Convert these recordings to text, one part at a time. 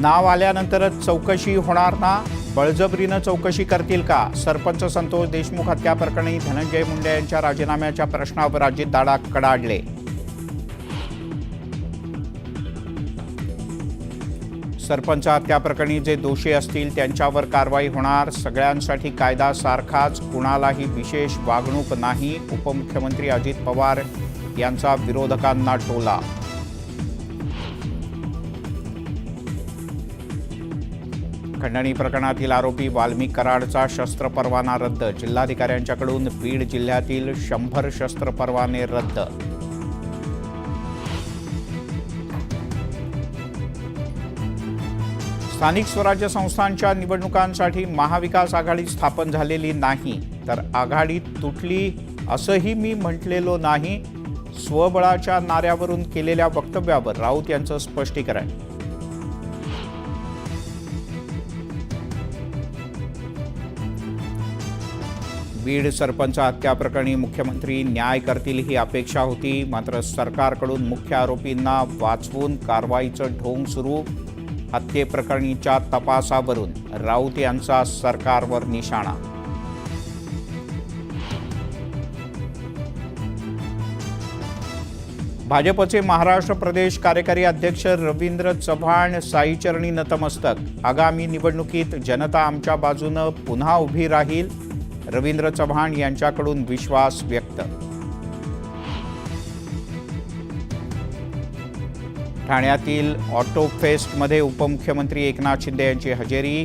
नाव आल्यानंतरच चौकशी होणार ना? बळजबरीनं चौकशी करतील का? सरपंच संतोष देशमुख हत्या प्रकरणी धनंजय मुंडे यांच्या राजीनाम्याच्या प्रश्नावर अजितदादा कडाडले. सरपंच हत्या प्रकरणी जे दोषी असतील त्यांच्यावर कारवाई होणार. सगळ्यांसाठी कायदा सारखाच, कुणालाही विशेष वागणूक नाही. उपमुख्यमंत्री अजित पवार यांचा विरोधकांना टोला. खंडणी प्रकरणातील आरोपी वाल्मिक कराडचा शस्त्र परवाना रद्द. जिल्हाधिकाऱ्यांच्याकडून बीड जिल्ह्यातील 100 शस्त्र परवाने रद्द. स्थानिक स्वराज्य संस्थांच्या निवडणुकांसाठी महाविकास आघाडी स्थापन झालेली नाही, तर आघाडी तुटली असंही मी म्हटलेलो नाही. स्वबळाच्या नाऱ्यावरून केलेल्या वक्तव्यावर राऊत यांचं स्पष्टीकरण. बीड सरपंच हत्या प्रकरणी मुख्यमंत्री न्याय करतील ही अपेक्षा होती, मात्र सरकारकडून मुख्य आरोपींना वाचवून कारवाईचं ढोंग सुरू. हत्येप्रकरणीच्या तपासावरून राऊत यांचा सरकारवर निशाणा. भाजपचे महाराष्ट्र प्रदेश कार्यकारी अध्यक्ष रवींद्र चव्हाण साईचरणी नतमस्तक. आगामी निवडणुकीत जनता आमच्या बाजूनं पुन्हा उभी राहील. रवींद्र चव्हाण यांच्याकडून विश्वास व्यक्त. ठाण्यातील ऑटो फेस्टमध्ये उपमुख्यमंत्री एकनाथ शिंदे यांची हजेरी.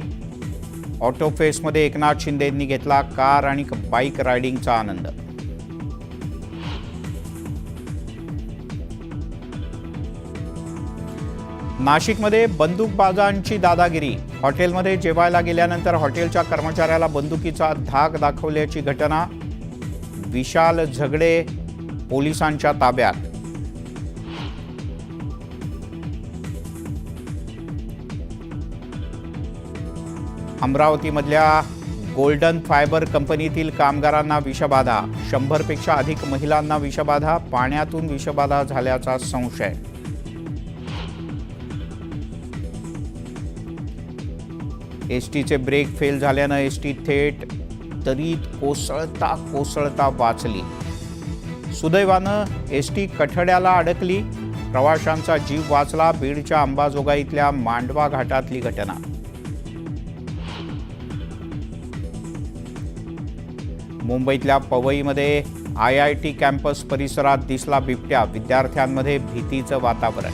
ऑटो फेस्टमध्ये एकनाथ शिंदेंनी घेतला कार आणि बाईक रायडिंगचा आनंद. नाशिकमध्ये बंदूकबाजांची दादागिरी. हॉटेलमध्ये जेवायला गेल्यानंतर हॉटेलच्या कर्मचाऱ्याला बंदुकीचा धाक दाखवल्याची घटना. विशाल झगडे पोलिसांच्या ताब्यात. अमरावतीमधल्या गोल्डन फायबर कंपनीतील कामगारांना विषबाधा. 100 पेक्षा अधिक महिलांना विषबाधा. पाण्यातून विषबाधा झाल्याचा संशय. एसटीचे ब्रेक फेल झाल्यानं एसटी थेट दरीत कोसळता वाचली. सुदैवानं एसटी कठड्याला अडकली. प्रवाशांचा जीव वाचला. बीडच्या अंबाजोगाईतल्या मांडवा घाटातली घटना. मुंबईतल्या पवईमध्ये IIT कॅम्पस परिसरात दिसला बिबट्या. विद्यार्थ्यांमध्ये भीतीचं वातावरण.